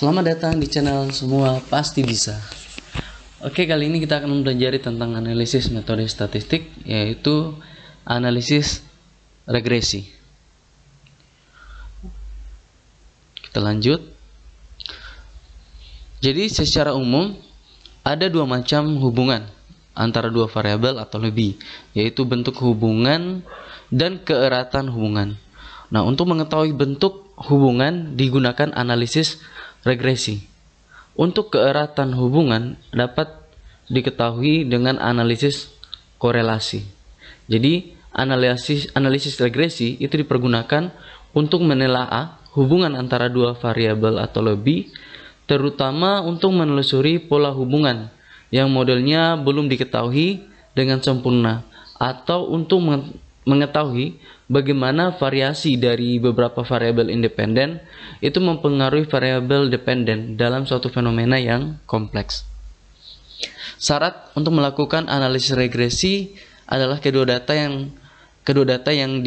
Selamat datang di channel Semua Pasti Bisa. Oke, kali ini kita akan mempelajari tentang analisis metode statistik, yaitu analisis regresi. Kita lanjut. Jadi secara umum ada dua macam hubungan antara dua variabel atau lebih, yaitu bentuk hubungan dan keeratan hubungan. Nah, untuk mengetahui bentuk hubungan digunakan analisis regresi. Untuk keeratan hubungan dapat diketahui dengan analisis korelasi. Jadi, analisis regresi itu dipergunakan untuk menelaah hubungan antara dua variabel atau lebih, terutama untuk menelusuri pola hubungan yang modelnya belum diketahui dengan sempurna, atau untuk mengetahui bagaimana variasi dari beberapa variabel independen itu mempengaruhi variabel dependen dalam suatu fenomena yang kompleks. Syarat untuk melakukan analisis regresi adalah kedua data yang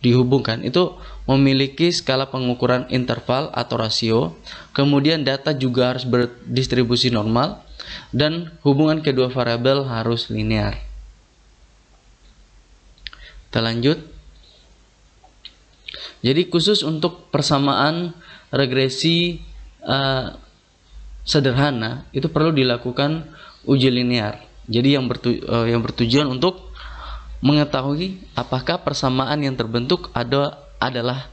dihubungkan itu memiliki skala pengukuran interval atau rasio, kemudian data juga harus berdistribusi normal, dan hubungan kedua variabel harus linear. Kita lanjut. Jadi khusus untuk persamaan regresi sederhana itu perlu dilakukan uji linear. Jadi yang bertujuan untuk mengetahui apakah persamaan yang terbentuk adalah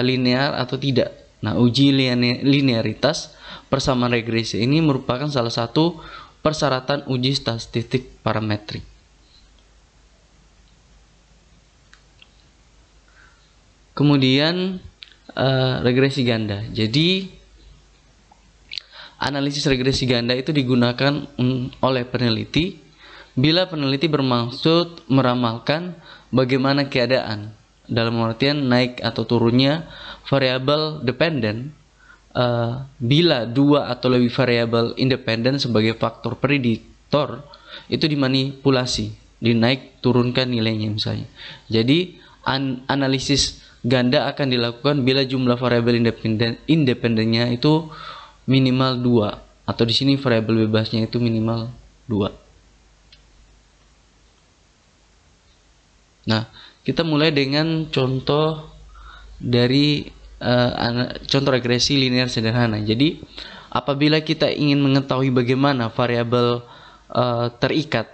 linear atau tidak. Nah, uji linearitas persamaan regresi ini merupakan salah satu persyaratan uji statistik parametrik. Kemudian regresi ganda. Jadi analisis regresi ganda itu digunakan oleh peneliti bila peneliti bermaksud meramalkan bagaimana keadaan dalam artian naik atau turunnya variabel dependen bila dua atau lebih variabel independen sebagai faktor prediktor itu dimanipulasi, dinaik turunkan nilainya misalnya. Jadi analisis ganda akan dilakukan bila jumlah variabel independennya itu minimal 2, atau di sini variabel bebasnya itu minimal 2. Nah, kita mulai dengan contoh dari contoh regresi linear sederhana. Jadi, apabila kita ingin mengetahui bagaimana variabel terikat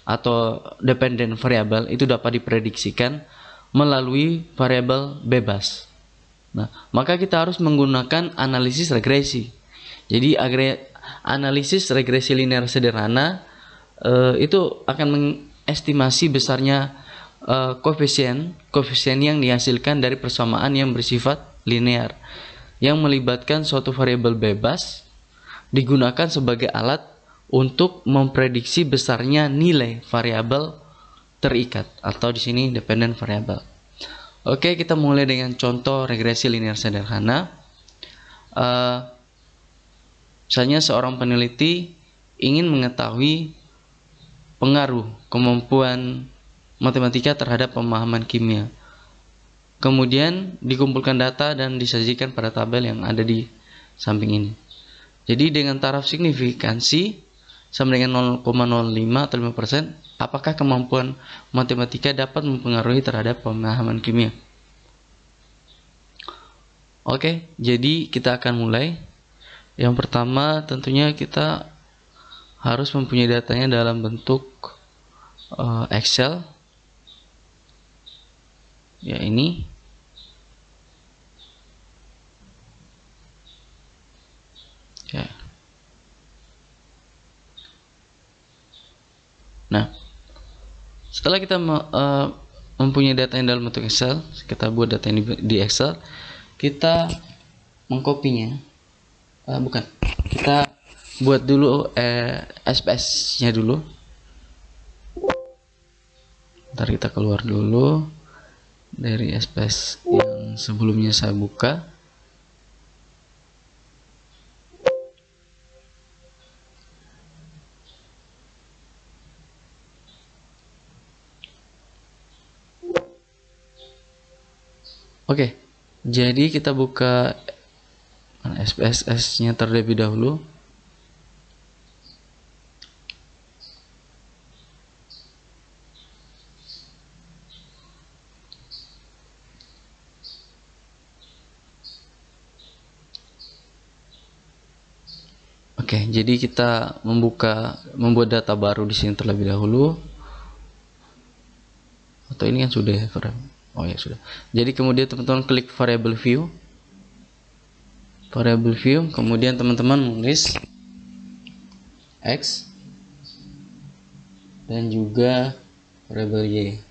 atau dependen variabel itu dapat diprediksikan melalui variabel bebas. Nah, maka kita harus menggunakan analisis regresi. Jadi analisis regresi linear sederhana itu akan mengestimasi besarnya koefisien yang dihasilkan dari persamaan yang bersifat linear yang melibatkan suatu variabel bebas digunakan sebagai alat untuk memprediksi besarnya nilai variabel terikat atau di sini dependent variable. Oke, kita mulai dengan contoh regresi linear sederhana. Misalnya seorang peneliti ingin mengetahui pengaruh kemampuan matematika terhadap pemahaman kimia. Kemudian dikumpulkan data dan disajikan pada tabel yang ada di samping ini. Jadi dengan taraf signifikansi sama dengan 0,05 atau 5%, apakah kemampuan matematika dapat mempengaruhi terhadap pemahaman kimia? Oke, jadi kita akan mulai. Yang pertama tentunya kita harus mempunyai datanya dalam bentuk Excel. Ya, ini. Ya. Nah, setelah kita mempunyai data yang dalam bentuk Excel, kita buat data yang di Excel, kita mengkopinya, kita buat dulu SPS-nya dulu. Ntar kita keluar dulu dari SPS yang sebelumnya saya buka. Oke, jadi kita buka SPSS-nya terlebih dahulu. Oke, jadi kita membuat data baru di sini terlebih dahulu. Atau ini kan sudah ya, oh ya sudah. Jadi kemudian teman-teman klik variable view, kemudian teman-teman menulis x dan juga variable y.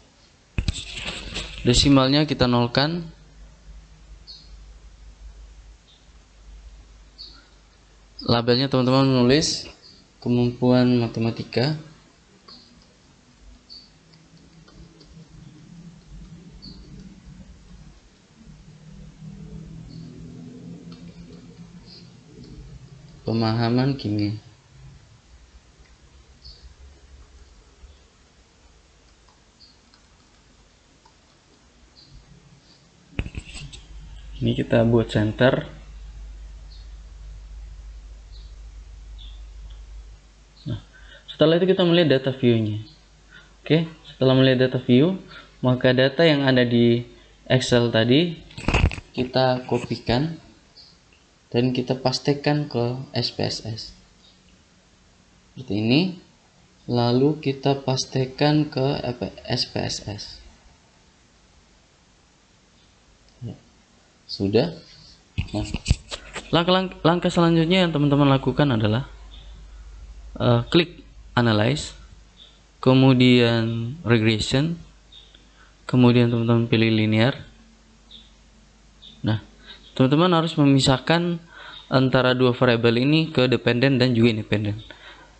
Desimalnya kita nolkan. Labelnya teman-teman menulis kemampuan matematika. Pemahaman kimia. Ini kita buat center. Nah, setelah itu kita melihat data view-nya. Oke, setelah melihat data view, maka data yang ada di Excel tadi kita kopikan dan kita pastekan ke SPSS. Seperti ini. Lalu kita pastekan ke SPSS. Sudah. Nah, langkah selanjutnya yang teman-teman lakukan adalah klik analyze, kemudian regression, kemudian teman-teman pilih linear. Nah, teman-teman harus memisahkan antara dua variabel ini ke dependent dan juga independent.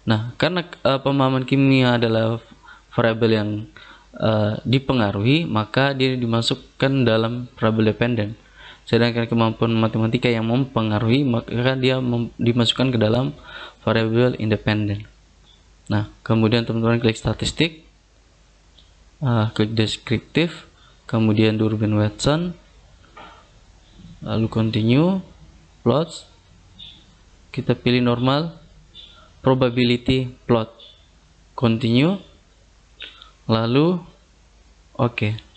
Nah, karena pemahaman kimia adalah variabel yang dipengaruhi, maka dia dimasukkan dalam variabel dependent. Sedangkan kemampuan matematika yang mempengaruhi, maka dia dimasukkan ke dalam variabel independent. Nah, kemudian teman-teman klik statistik, klik deskriptif, kemudian Durbin-Watson, lalu continue, plots, kita pilih normal, probability plot, continue, lalu oke.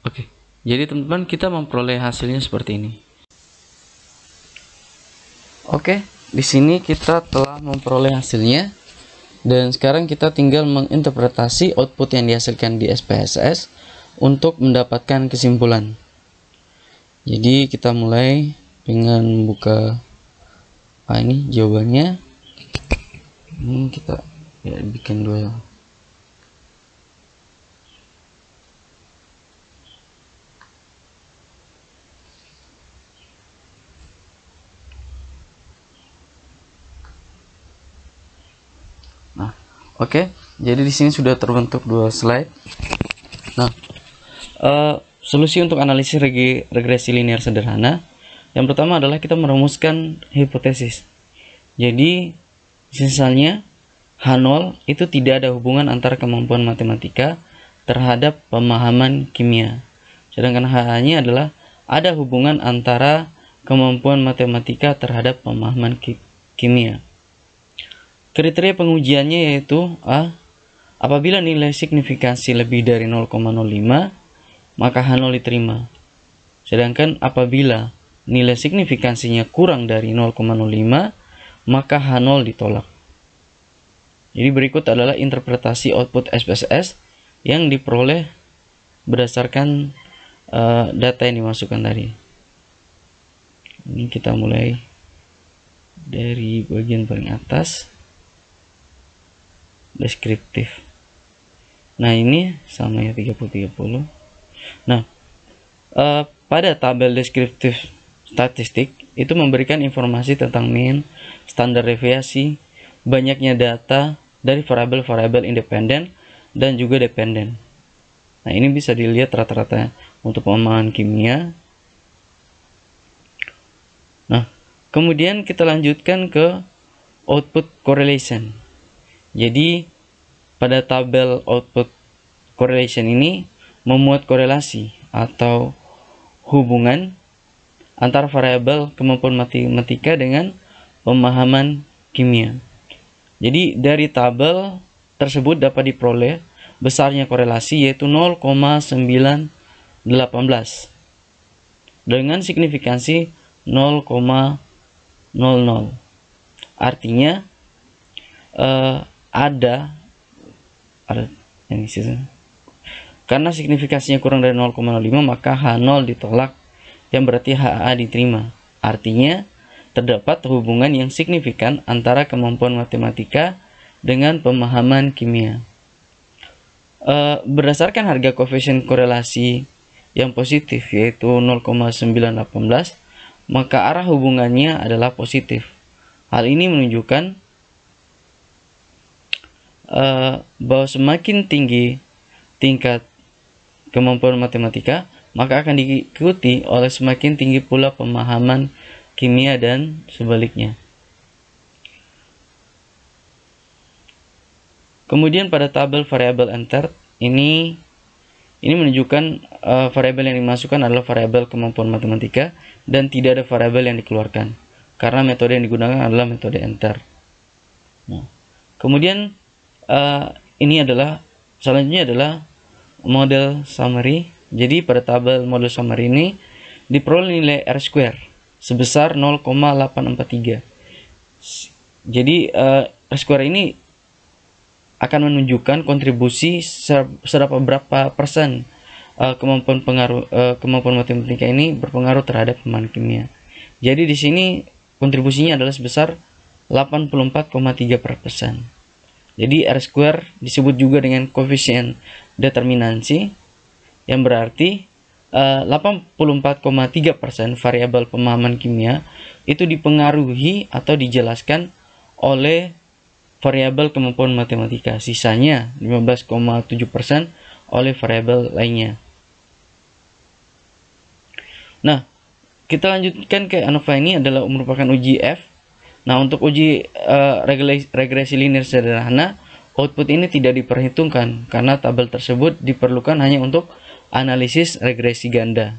Oke, jadi teman-teman kita memperoleh hasilnya seperti ini. Oke, di sini kita telah memperoleh hasilnya dan sekarang kita tinggal menginterpretasi output yang dihasilkan di SPSS untuk mendapatkan kesimpulan. Jadi kita mulai dengan membuka ini jawabannya. Ini kita ya bikin dua. Nah, oke. Jadi di sini sudah terbentuk dua slide. Nah, solusi untuk analisis regresi linear sederhana. Yang pertama adalah kita merumuskan hipotesis. Jadi, misalnya H0 itu tidak ada hubungan antara kemampuan matematika terhadap pemahaman kimia. Sedangkan H-nya adalah ada hubungan antara kemampuan matematika terhadap pemahaman kimia. Kriteria pengujiannya yaitu A. Apabila nilai signifikansi lebih dari 0,05, maka H0 diterima. Sedangkan apabila nilai signifikansinya kurang dari 0,05, maka H0 ditolak. Jadi berikut adalah interpretasi output SPSS yang diperoleh berdasarkan data yang dimasukkan tadi. Ini kita mulai dari bagian paling atas, deskriptif. Nah, ini sama ya 30-30. Nah, pada tabel deskriptif statistik itu memberikan informasi tentang mean, standar deviasi, banyaknya data dari variabel-variabel independen dan juga dependen. Nah, ini bisa dilihat rata-rata untuk pemahaman kimia. Nah, kemudian kita lanjutkan ke output correlation. Jadi pada tabel output correlation ini memuat korelasi atau hubungan antara variabel kemampuan matematika dengan pemahaman kimia. Jadi dari tabel tersebut dapat diperoleh besarnya korelasi yaitu 0,918 dengan signifikansi 0,00. Artinya ada yang isi. Karena signifikansinya kurang dari 0,05 maka H0 ditolak, yang berarti HA diterima. Artinya terdapat hubungan yang signifikan antara kemampuan matematika dengan pemahaman kimia. Berdasarkan harga koefisien korelasi yang positif yaitu 0,918, maka arah hubungannya adalah positif. Hal ini menunjukkan bahwa semakin tinggi tingkat kemampuan matematika, maka akan diikuti oleh semakin tinggi pula pemahaman kimia dan sebaliknya. Kemudian pada tabel variabel entered ini menunjukkan variabel yang dimasukkan adalah variabel kemampuan matematika dan tidak ada variabel yang dikeluarkan karena metode yang digunakan adalah metode enter. Nah, kemudian selanjutnya adalah model summary. Jadi pada tabel model summary ini diperoleh nilai R² sebesar 0,843. Jadi R² ini akan menunjukkan kontribusi berapa persen kemampuan matematika ini berpengaruh terhadap pemahaman kimia. Jadi di sini kontribusinya adalah sebesar 84,3%. Jadi R² disebut juga dengan koefisien determinansi, yang berarti 84,3% variabel pemahaman kimia itu dipengaruhi atau dijelaskan oleh variabel kemampuan matematika. Sisanya 15,7% oleh variabel lainnya. Nah, kita lanjutkan ke ANOVA. Ini adalah merupakan uji F. Nah, untuk uji regresi linear sederhana, output ini tidak diperhitungkan karena tabel tersebut diperlukan hanya untuk analisis regresi ganda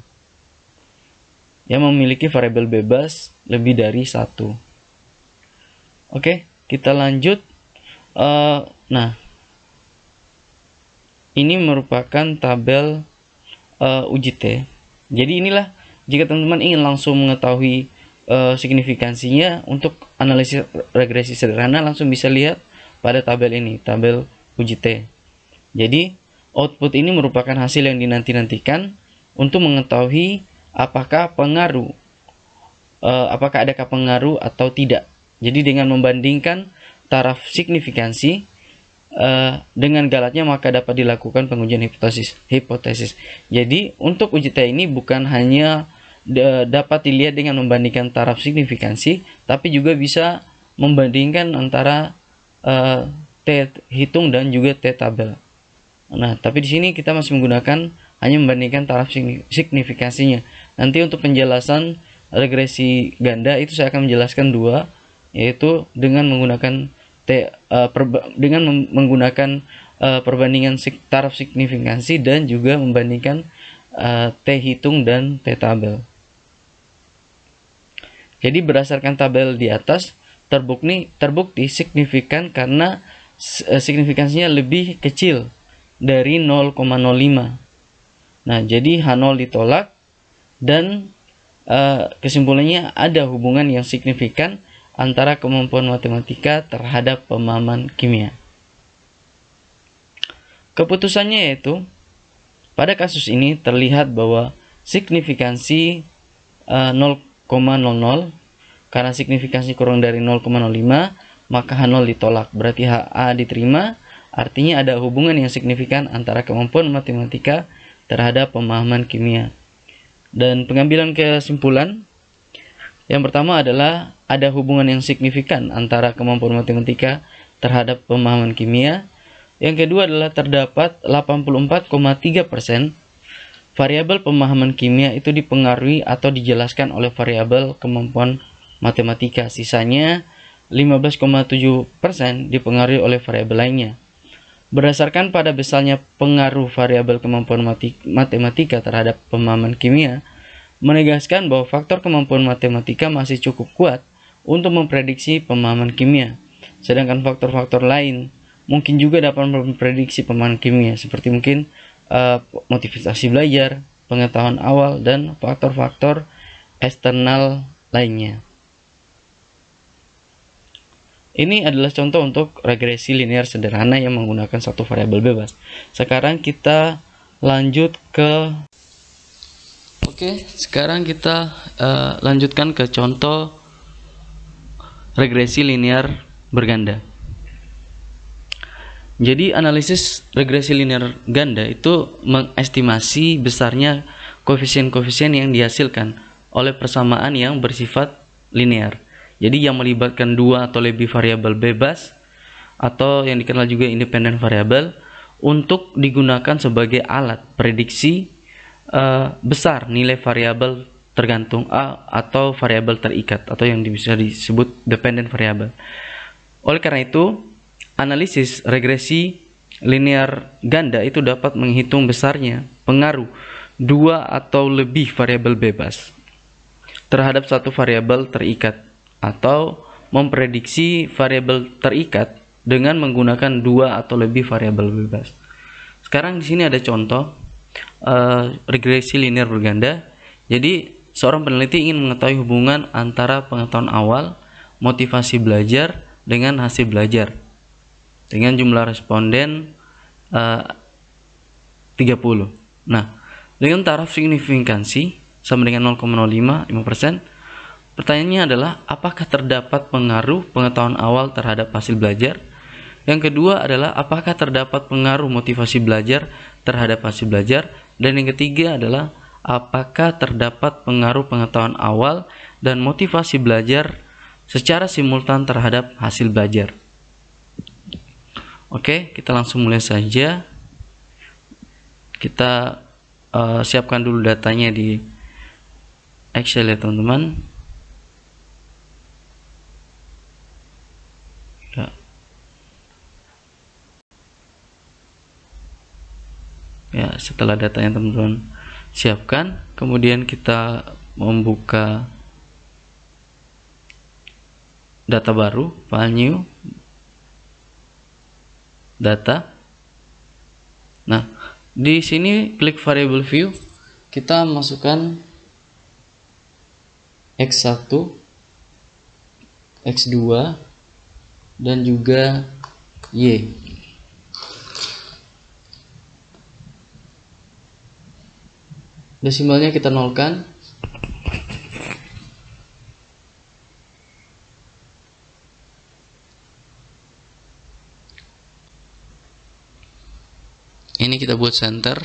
yang memiliki variabel bebas lebih dari 1. Oke, kita lanjut. Nah, ini merupakan tabel uji T. Jadi inilah jika teman-teman ingin langsung mengetahui signifikansinya untuk analisis regresi sederhana, langsung bisa lihat pada tabel ini, tabel uji T. Jadi output ini merupakan hasil yang dinanti-nantikan untuk mengetahui apakah adakah pengaruh atau tidak. Jadi dengan membandingkan taraf signifikansi dengan galatnya, maka dapat dilakukan pengujian hipotesis. Jadi untuk uji T ini bukan hanya dapat dilihat dengan membandingkan taraf signifikansi, tapi juga bisa membandingkan antara T hitung dan juga T tabel. Nah, tapi di sini kita masih menggunakan hanya membandingkan taraf signifikansinya. Nanti untuk penjelasan regresi ganda itu saya akan menjelaskan dua, yaitu dengan menggunakan perbandingan taraf signifikansi dan juga membandingkan T hitung dan T tabel. Jadi berdasarkan tabel di atas terbukti signifikan karena signifikansinya lebih kecil dari 0,05. Nah, jadi H0 ditolak dan kesimpulannya ada hubungan yang signifikan antara kemampuan matematika terhadap pemahaman kimia. Keputusannya yaitu pada kasus ini terlihat bahwa signifikansi 0,00, karena signifikansi kurang dari 0,05 maka H0 ditolak, berarti HA diterima. Artinya ada hubungan yang signifikan antara kemampuan matematika terhadap pemahaman kimia. Dan pengambilan kesimpulan yang pertama adalah ada hubungan yang signifikan antara kemampuan matematika terhadap pemahaman kimia. Yang kedua adalah terdapat 84,3% variabel pemahaman kimia itu dipengaruhi atau dijelaskan oleh variabel kemampuan matematika. Sisanya 15,7% dipengaruhi oleh variabel lainnya. Berdasarkan pada besarnya pengaruh variabel kemampuan matematika terhadap pemahaman kimia, menegaskan bahwa faktor kemampuan matematika masih cukup kuat untuk memprediksi pemahaman kimia. Sedangkan faktor-faktor lain mungkin juga dapat memprediksi pemahaman kimia, seperti mungkin motivasi belajar, pengetahuan awal, dan faktor-faktor eksternal lainnya. Ini adalah contoh untuk regresi linear sederhana yang menggunakan satu variabel bebas. Sekarang kita lanjut ke sekarang kita lanjutkan ke contoh regresi linear berganda. Jadi analisis regresi linear ganda itu mengestimasi besarnya koefisien-koefisien yang dihasilkan oleh persamaan yang bersifat linear. Jadi yang melibatkan dua atau lebih variabel bebas atau yang dikenal juga independen variabel untuk digunakan sebagai alat prediksi besar nilai variabel tergantung A atau variabel terikat atau yang bisa disebut dependent variable. Oleh karena itu, analisis regresi linear ganda itu dapat menghitung besarnya pengaruh dua atau lebih variabel bebas terhadap satu variabel terikat, atau memprediksi variabel terikat dengan menggunakan dua atau lebih variabel bebas. Sekarang di sini ada contoh regresi linear berganda. Jadi seorang peneliti ingin mengetahui hubungan antara pengetahuan awal, motivasi belajar, dengan hasil belajar dengan jumlah responden 30. Nah, dengan taraf signifikansi sama dengan 0,05%. Pertanyaannya adalah, apakah terdapat pengaruh pengetahuan awal terhadap hasil belajar? Yang kedua adalah, apakah terdapat pengaruh motivasi belajar terhadap hasil belajar? Dan yang ketiga adalah, apakah terdapat pengaruh pengetahuan awal dan motivasi belajar secara simultan terhadap hasil belajar? Oke, kita langsung mulai saja. Kita siapkan dulu datanya di Excel ya teman-teman. Ya, setelah datanya teman-teman siapkan, kemudian kita membuka data baru, file new, data. Nah, di sini klik variable view, kita masukkan X1, X2, dan juga Y. Desimalnya kita nolkan. Ini kita buat center.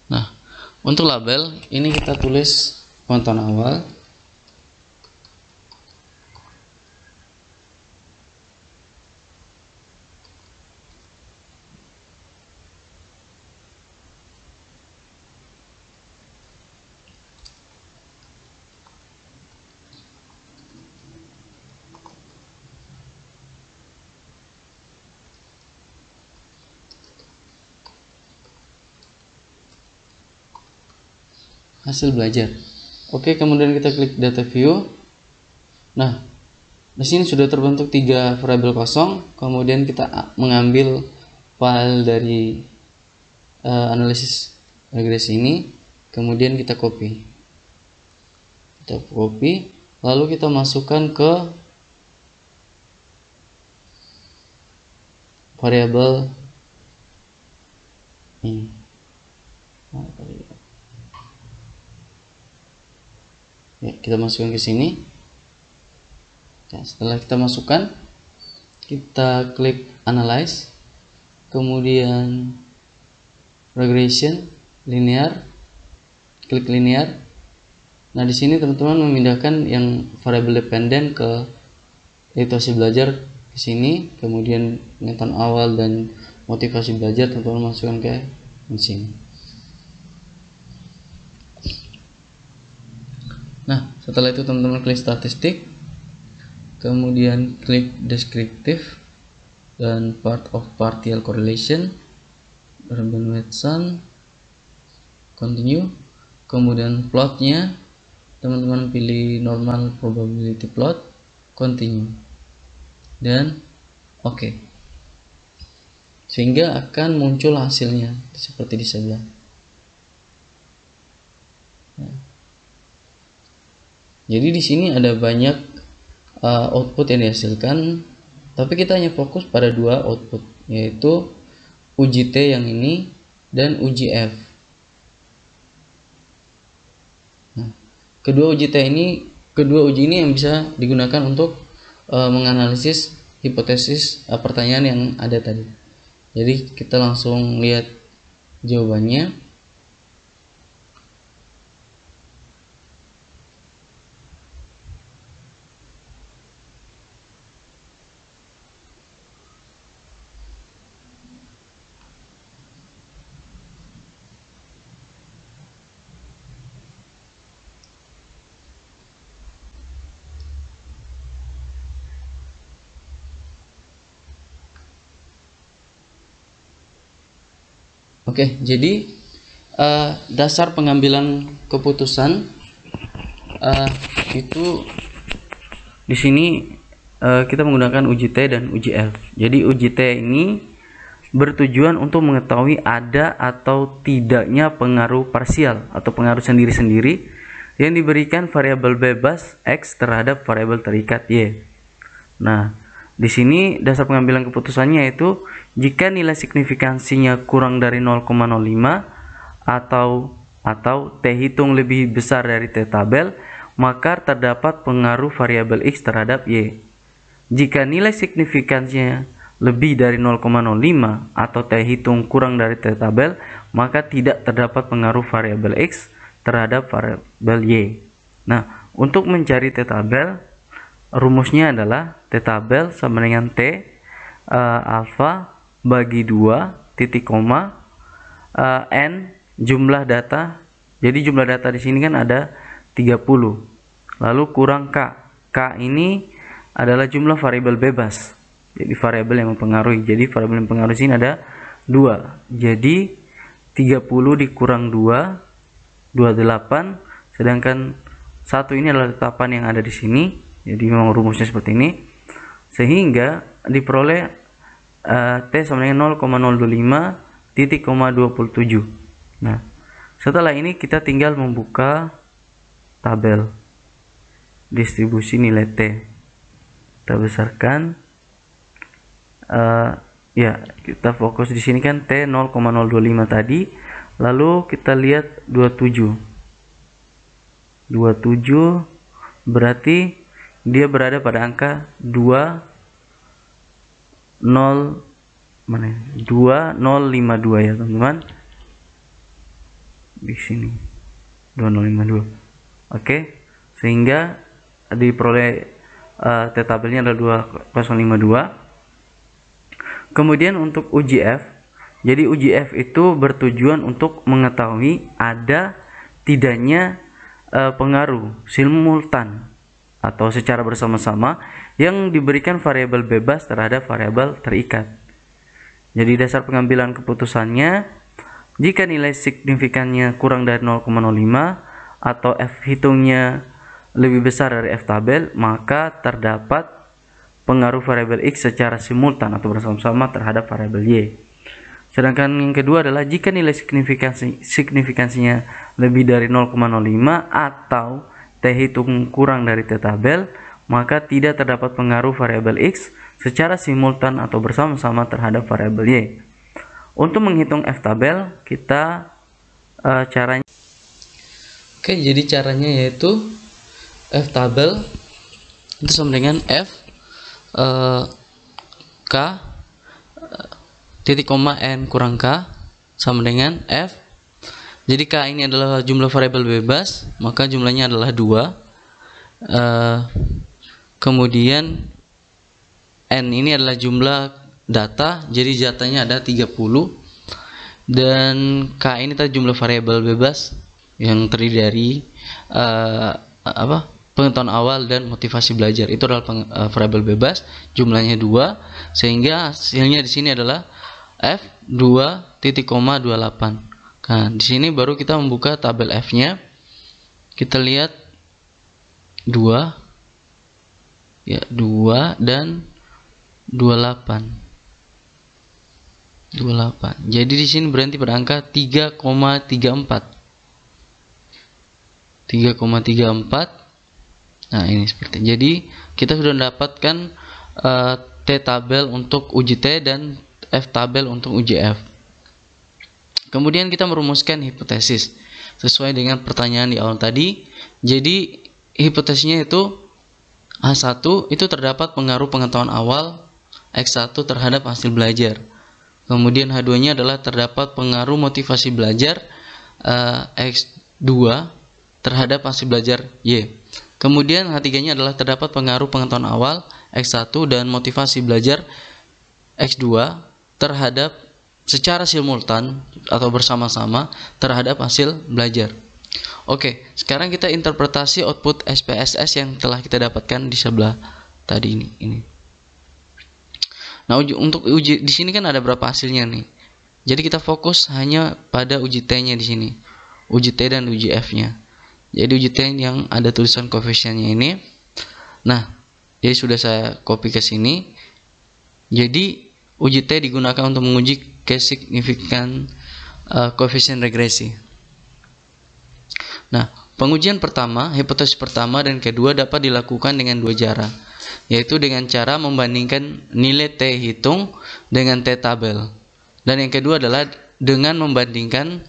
Nah, untuk label ini kita tulis pengetahuan awal. Hasil belajar. Oke, kemudian kita klik data view. Nah, di sini sudah terbentuk 3 variabel kosong. Kemudian kita mengambil file dari analisis regresi ini, kemudian kita copy. Lalu kita masukkan ke variabel ini. Ya, kita masukkan ke sini. Ya, setelah kita masukkan, kita klik analyze, kemudian regression linear, klik linear. Nah, di sini teman-teman memindahkan yang variabel dependen ke yaitu hasil belajar ke sini, kemudian pengetahuan awal dan motivasi belajar teman-teman masukkan ke sini. Nah, setelah itu teman-teman klik statistik, kemudian klik deskriptif, dan part of partial correlation, Rabin-Watson, continue. Kemudian plotnya teman-teman pilih normal probability plot, continue, dan oke. Sehingga akan muncul hasilnya seperti di sebelah. Jadi di sini ada banyak output yang dihasilkan, tapi kita hanya fokus pada dua output, yaitu uji T yang ini dan uji F. Nah, kedua uji ini yang bisa digunakan untuk menganalisis hipotesis pertanyaan yang ada tadi. Jadi kita langsung lihat jawabannya. Oke, jadi dasar pengambilan keputusan itu di sini kita menggunakan uji T dan uji F. Jadi uji T ini bertujuan untuk mengetahui ada atau tidaknya pengaruh parsial atau pengaruh sendiri-sendiri yang diberikan variabel bebas X terhadap variabel terikat Y. Nah, di sini dasar pengambilan keputusannya yaitu jika nilai signifikansinya kurang dari 0,05 atau T hitung lebih besar dari T tabel, maka terdapat pengaruh variabel X terhadap Y. Jika nilai signifikansinya lebih dari 0,05 atau T hitung kurang dari T tabel, maka tidak terdapat pengaruh variabel X terhadap variabel Y. Nah, untuk mencari T tabel, rumusnya adalah T tabel sama dengan T alfa bagi 2 titik koma N jumlah data. Jadi jumlah data di sini kan ada 30. Lalu kurang K. K ini adalah jumlah variabel bebas. Jadi variabel yang mempengaruhi. Jadi variabel yang mempengaruhi sini ada 2. Jadi 30 dikurang 2, 28. Sedangkan 1 ini adalah tetapan yang ada di sini. Jadi memang rumusnya seperti ini. Sehingga diperoleh T sama dengan 0,025 titik, 27. Nah, setelah ini kita tinggal membuka tabel distribusi nilai T. Kita besarkan. Ya, kita fokus di sini kan T 0,025 tadi. Lalu kita lihat 27. 27 berarti dia berada pada angka 2052 ya teman-teman, di sini 2052. Oke, sehingga diperoleh T tabelnya adalah 2052. Kemudian untuk uji F, jadi uji F itu bertujuan untuk mengetahui ada tidaknya pengaruh simultan atau secara bersama-sama yang diberikan variabel bebas terhadap variabel terikat. Jadi dasar pengambilan keputusannya, jika nilai signifikannya kurang dari 0,05 atau F hitungnya lebih besar dari F tabel, maka terdapat pengaruh variabel X secara simultan atau bersama-sama terhadap variabel Y. Sedangkan yang kedua adalah jika nilai signifikansinya lebih dari 0,05 atau T hitung kurang dari T tabel, maka tidak terdapat pengaruh variabel X secara simultan atau bersama-sama terhadap variabel Y. Untuk menghitung F tabel, kita caranya. Oke, jadi caranya yaitu F tabel itu sama dengan F K titik koma N kurang K sama dengan F. Jadi K ini adalah jumlah variabel bebas, maka jumlahnya adalah 2. Kemudian N ini adalah jumlah data, jadi datanya ada 30. Dan K ini tadi jumlah variabel bebas yang terdiri dari pengetahuan awal dan motivasi belajar. Itu adalah variabel bebas, jumlahnya 2, sehingga hasilnya di sini adalah F2.28. Nah, di sini baru kita membuka tabel F-nya. Kita lihat 2 ya, 2 dan 28. Jadi di sini berhenti pada angka 3,34. Nah, ini seperti. Jadi kita sudah mendapatkan T tabel untuk uji T dan F tabel untuk uji F. Kemudian kita merumuskan hipotesis sesuai dengan pertanyaan di awal tadi. Jadi hipotesisnya itu H1 itu terdapat pengaruh pengetahuan awal X1 terhadap hasil belajar. Kemudian H2-nya adalah terdapat pengaruh motivasi belajar X2 terhadap hasil belajar Y. Kemudian H3-nya adalah terdapat pengaruh pengetahuan awal X1 dan motivasi belajar X2 terhadap secara simultan atau bersama-sama terhadap hasil belajar. Oke, sekarang kita interpretasi output SPSS yang telah kita dapatkan di sebelah tadi ini. Nah, untuk uji di sini kan ada berapa hasilnya nih. Jadi kita fokus hanya pada uji T-nya di sini. Uji T dan uji F-nya. Jadi uji T yang ada tulisan koefisiennya ini. Nah, jadi sudah saya copy ke sini. Jadi uji T digunakan untuk menguji kesignifikan koefisien regresi. Nah, pengujian pertama, hipotesis pertama dan kedua dapat dilakukan dengan dua cara, yaitu dengan cara membandingkan nilai T hitung dengan T tabel. Dan yang kedua adalah dengan membandingkan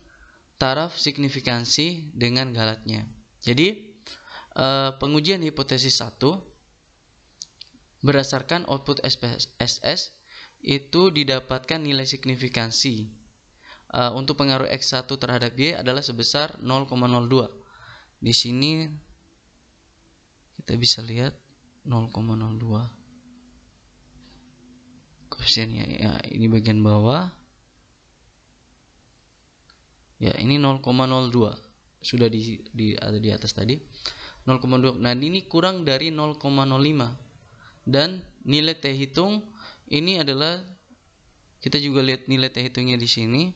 taraf signifikansi dengan galatnya. Jadi pengujian hipotesis 1 berdasarkan output SPSS itu didapatkan nilai signifikansi untuk pengaruh X1 terhadap Y adalah sebesar 0,02. Di sini kita bisa lihat 0,02 koefisiennya ya, ini bagian bawah. Ya, ini 0,02 sudah ada di atas tadi 0,2. Nah, ini kurang dari 0,05 dan nilai T hitung ini adalah, kita juga lihat nilai T hitungnya di sini.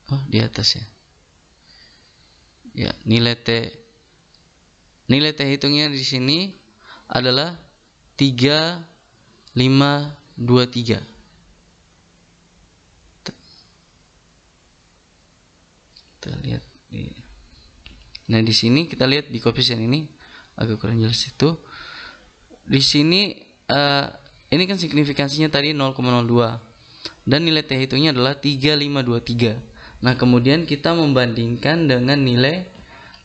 Oh, di atas ya. Ya, nilai T hitungnya di sini adalah 3523. Kita lihat. Nah, di sini kita lihat di koefisien ini agak kurang jelas itu. Di sini ini kan signifikansinya tadi 0,02 dan nilai T hitungnya adalah 3523. Nah, kemudian kita membandingkan dengan nilai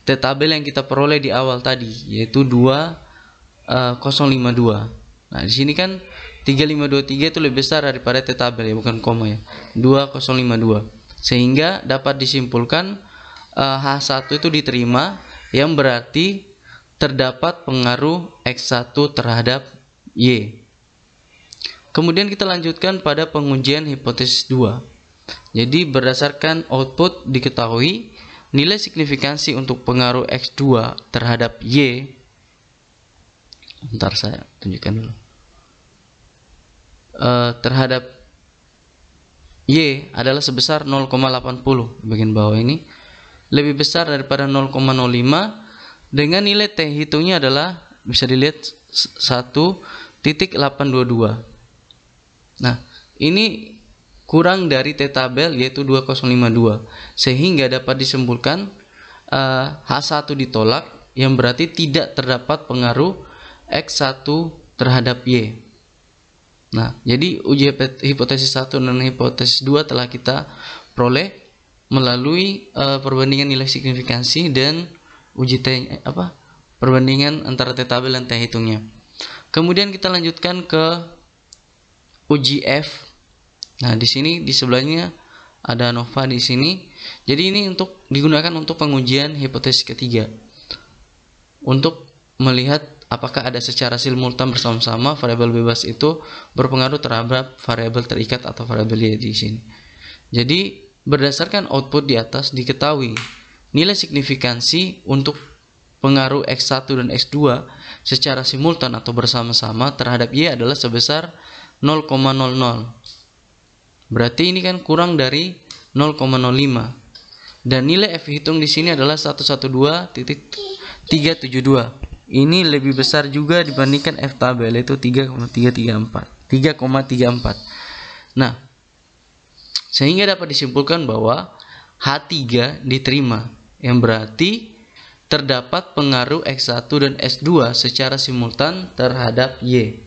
T tabel yang kita peroleh di awal tadi, yaitu 2052. Nah, di sini kan 3523 itu lebih besar daripada T tabel ya, bukan koma ya. 2052. Sehingga dapat disimpulkan H1 itu diterima, yang berarti terdapat pengaruh X1 terhadap Y. Kemudian kita lanjutkan pada pengujian hipotesis 2. Jadi berdasarkan output diketahui nilai signifikansi untuk pengaruh X2 terhadap Y. Bentar, saya tunjukkan dulu. Terhadap Y adalah sebesar 0,80 bagian bawah ini, lebih besar daripada 0,05 dengan nilai T hitungnya adalah bisa dilihat 1.822. Nah, ini kurang dari T tabel yaitu 2052, sehingga dapat disimpulkan H1 ditolak, yang berarti tidak terdapat pengaruh X1 terhadap Y. Nah, jadi uji hipotesis 1 dan hipotesis 2 telah kita peroleh melalui perbandingan nilai signifikansi dan uji perbandingan antara T tabel dan T hitungnya. Kemudian kita lanjutkan ke uji F. Nah, di sini di sebelahnya ada ANOVA di sini. Jadi ini digunakan untuk pengujian hipotesis ketiga. Untuk melihat apakah ada secara simultan bersama-sama variabel bebas itu berpengaruh terhadap variabel terikat atau variabel Y di sini. Jadi Berdasarkan output di atas diketahui nilai signifikansi untuk pengaruh X1 dan X2 secara simultan atau bersama-sama terhadap Y adalah sebesar 0,00. Berarti ini kan kurang dari 0,05. Dan nilai F hitung di sini adalah 112.372. Ini lebih besar juga dibandingkan F tabel, yaitu 3,34. Nah, sehingga dapat disimpulkan bahwa H3 diterima, yang berarti terdapat pengaruh X1 dan S2 secara simultan terhadap Y.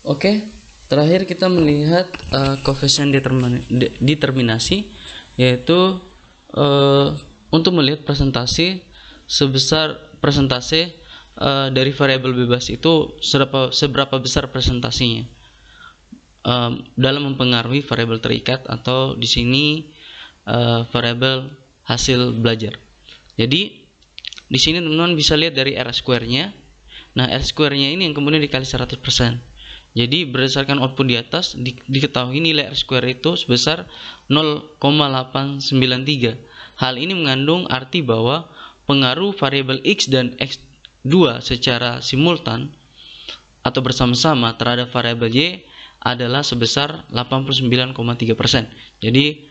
Oke, terakhir kita melihat koefisien determinasi, yaitu untuk melihat presentasi dari variabel bebas itu seberapa besar presentasinya dalam mempengaruhi variabel terikat, atau di sini variabel hasil belajar. Jadi di sini teman-teman bisa lihat dari R-square-nya. Nah, R-square-nya ini yang kemudian dikali 100%. Jadi berdasarkan output di atas diketahui nilai R-square itu sebesar 0,893. Hal ini mengandung arti bahwa pengaruh variabel X dan X2 secara simultan atau bersama-sama terhadap variabel Y adalah sebesar 89,3%. Jadi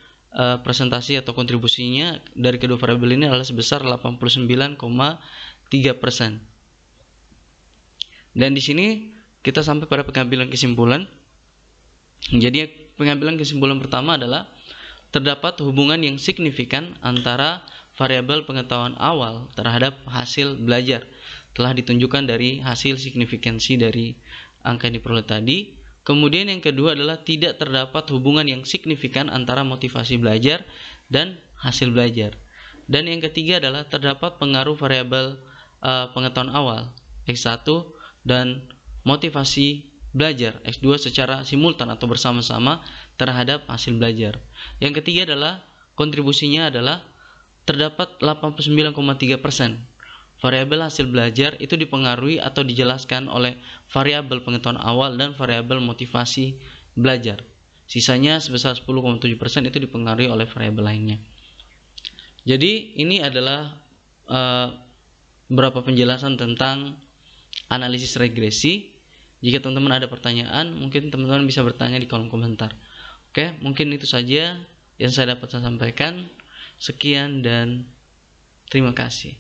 presentasi atau kontribusinya dari kedua variabel ini adalah sebesar 89,3%. Dan di sini kita sampai pada pengambilan kesimpulan. Jadi pengambilan kesimpulan pertama adalah terdapat hubungan yang signifikan antara variabel pengetahuan awal terhadap hasil belajar, telah ditunjukkan dari hasil signifikansi dari angka yang diperoleh tadi. Kemudian yang kedua adalah tidak terdapat hubungan yang signifikan antara motivasi belajar dan hasil belajar. Dan yang ketiga adalah terdapat pengaruh variabel pengetahuan awal X1 dan motivasi belajar X2 secara simultan atau bersama-sama terhadap hasil belajar. Yang ketiga adalah kontribusinya adalah terdapat 89,3%. Variabel hasil belajar itu dipengaruhi atau dijelaskan oleh variabel pengetahuan awal dan variabel motivasi belajar. Sisanya sebesar 10,7% itu dipengaruhi oleh variabel lainnya. Jadi ini adalah beberapa penjelasan tentang analisis regresi. Jika teman-teman ada pertanyaan, mungkin teman-teman bisa bertanya di kolom komentar. Oke, mungkin itu saja yang saya dapat sampaikan. Sekian dan terima kasih.